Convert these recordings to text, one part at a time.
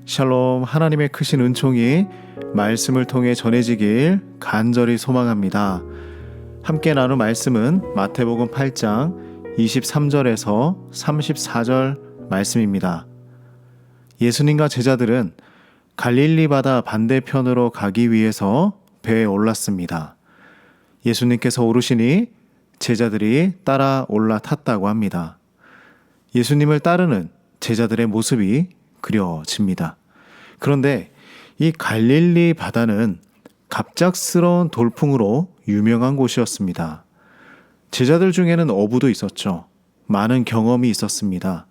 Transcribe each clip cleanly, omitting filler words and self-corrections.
샬롬, 하나님의 크신 은총이 말씀을 통해 전해지길 간절히 소망합니다. 함께 나눌 말씀은 마태복음 8장 23절에서 34절 말씀입니다. 예수님과 제자들은 갈릴리 바다 반대편으로 가기 위해서 배에 올랐습니다. 예수님께서 오르시니 제자들이 따라 올라탔다고 합니다. 예수님을 따르는 제자들의 모습이 그려집니다. 그런데 이 갈릴리 바다는 갑작스러운 돌풍으로 유명한 곳이었습니다. 제자들 중에는 어부도 있었죠. 많은 경험이 있었습니다.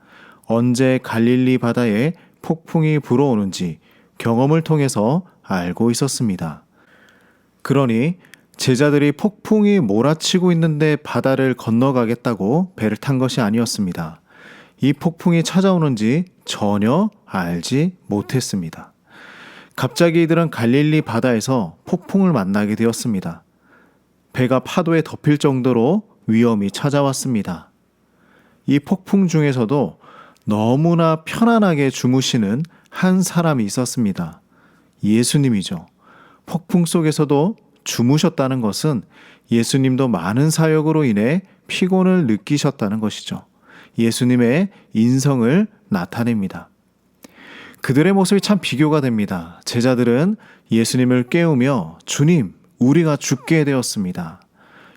언제 갈릴리 바다에 폭풍이 불어오는지 경험을 통해서 알고 있었습니다. 그러니 제자들이 폭풍이 몰아치고 있는데 바다를 건너가겠다고 배를 탄 것이 아니었습니다. 이 폭풍이 찾아오는지 전혀 알지 못했습니다. 갑자기 이들은 갈릴리 바다에서 폭풍을 만나게 되었습니다. 배가 파도에 덮일 정도로 위험이 찾아왔습니다. 이 폭풍 중에서도 너무나 편안하게 주무시는 한 사람이 있었습니다. 예수님이죠. 폭풍 속에서도 주무셨다는 것은 예수님도 많은 사역으로 인해 피곤을 느끼셨다는 것이죠. 예수님의 인성을 나타냅니다. 그들의 모습이 참 비교가 됩니다. 제자들은 예수님을 깨우며 주님, 우리가 죽게 되었습니다.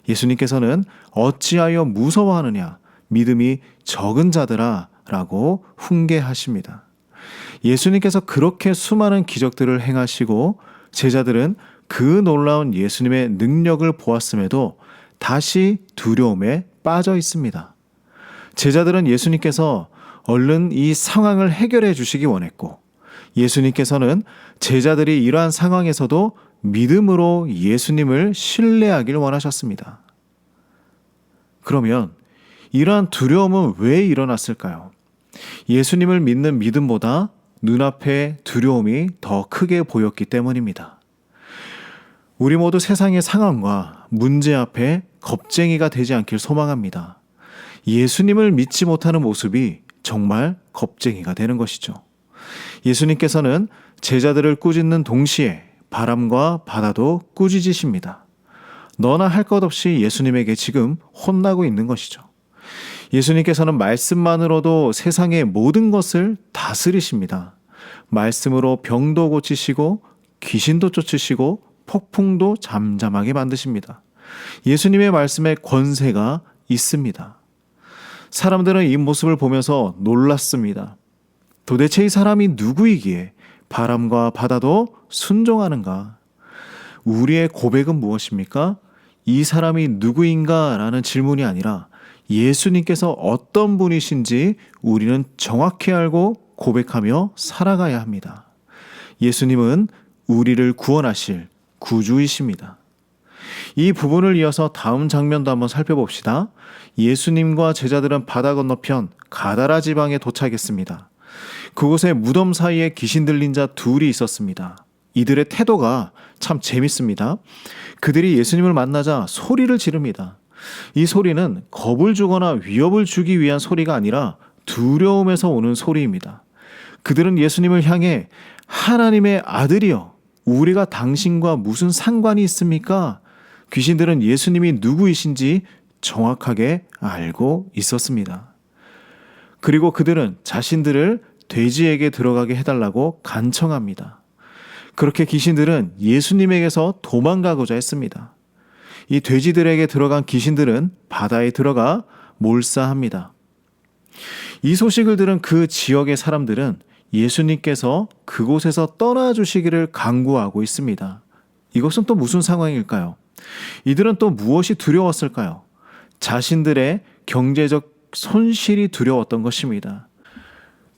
예수님께서는 어찌하여 무서워하느냐, 믿음이 적은 자들아 라고 훈계하십니다. 예수님께서 그렇게 수많은 기적들을 행하시고 제자들은 그 놀라운 예수님의 능력을 보았음에도 다시 두려움에 빠져 있습니다. 제자들은 예수님께서 얼른 이 상황을 해결해 주시기 원했고 예수님께서는 제자들이 이러한 상황에서도 믿음으로 예수님을 신뢰하길 원하셨습니다. 그러면 이러한 두려움은 왜 일어났을까요? 예수님을 믿는 믿음보다 눈앞에 두려움이 더 크게 보였기 때문입니다. 우리 모두 세상의 상황과 문제 앞에 겁쟁이가 되지 않길 소망합니다. 예수님을 믿지 못하는 모습이 정말 겁쟁이가 되는 것이죠. 예수님께서는 제자들을 꾸짖는 동시에 바람과 바다도 꾸짖으십니다. 너나 할 것 없이 예수님에게 지금 혼나고 있는 것이죠. 예수님께서는 말씀만으로도 세상의 모든 것을 다스리십니다. 말씀으로 병도 고치시고 귀신도 쫓으시고 폭풍도 잠잠하게 만드십니다. 예수님의 말씀에 권세가 있습니다. 사람들은 이 모습을 보면서 놀랐습니다. 도대체 이 사람이 누구이기에 바람과 바다도 순종하는가? 우리의 고백은 무엇입니까? 이 사람이 누구인가? 라는 질문이 아니라 예수님께서 어떤 분이신지 우리는 정확히 알고 고백하며 살아가야 합니다. 예수님은 우리를 구원하실 구주이십니다. 이 부분을 이어서 다음 장면도 한번 살펴봅시다. 예수님과 제자들은 바다 건너편 가다라 지방에 도착했습니다. 그곳에 무덤 사이에 귀신 들린 자 둘이 있었습니다. 이들의 태도가 참 재밌습니다. 그들이 예수님을 만나자 소리를 지릅니다. 이 소리는 겁을 주거나 위협을 주기 위한 소리가 아니라 두려움에서 오는 소리입니다. 그들은 예수님을 향해 하나님의 아들이여, 우리가 당신과 무슨 상관이 있습니까? 귀신들은 예수님이 누구이신지 정확하게 알고 있었습니다. 그리고 그들은 자신들을 돼지에게 들어가게 해달라고 간청합니다. 그렇게 귀신들은 예수님에게서 도망가고자 했습니다. 이 돼지들에게 들어간 귀신들은 바다에 들어가 몰사합니다. 이 소식을 들은 그 지역의 사람들은 예수님께서 그곳에서 떠나주시기를 간구하고 있습니다. 이것은 또 무슨 상황일까요? 이들은 또 무엇이 두려웠을까요? 자신들의 경제적 손실이 두려웠던 것입니다.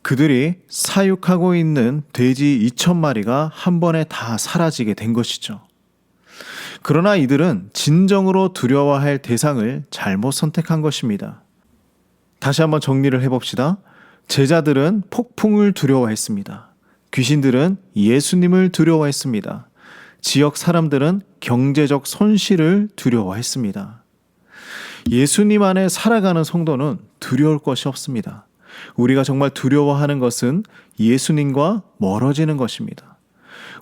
그들이 사육하고 있는 돼지 2,000마리가 한 번에 다 사라지게 된 것이죠. 그러나 이들은 진정으로 두려워할 대상을 잘못 선택한 것입니다. 다시 한번 정리를 해봅시다. 제자들은 폭풍을 두려워했습니다. 귀신들은 예수님을 두려워했습니다. 지역 사람들은 경제적 손실을 두려워했습니다. 예수님 안에 살아가는 성도는 두려울 것이 없습니다. 우리가 정말 두려워하는 것은 예수님과 멀어지는 것입니다.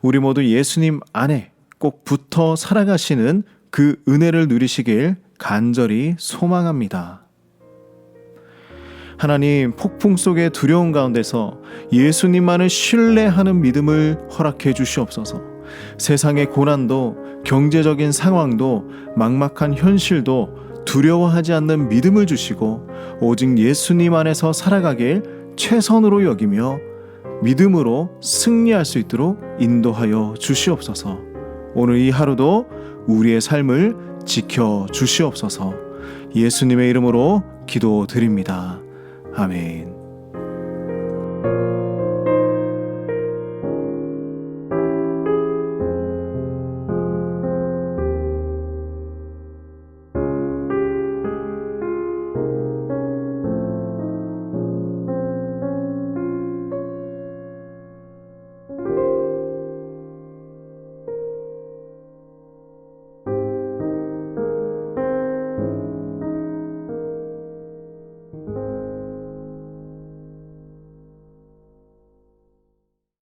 우리 모두 예수님 안에 꼭 붙어 살아가시는 그 은혜를 누리시길 간절히 소망합니다. 하나님, 폭풍 속의 두려움 가운데서 예수님만을 신뢰하는 믿음을 허락해 주시옵소서. 세상의 고난도, 경제적인 상황도, 막막한 현실도 두려워하지 않는 믿음을 주시고 오직 예수님 안에서 살아가길 최선으로 여기며 믿음으로 승리할 수 있도록 인도하여 주시옵소서. 오늘 이 하루도 우리의 삶을 지켜 주시옵소서. 예수님의 이름으로 기도드립니다. 아멘.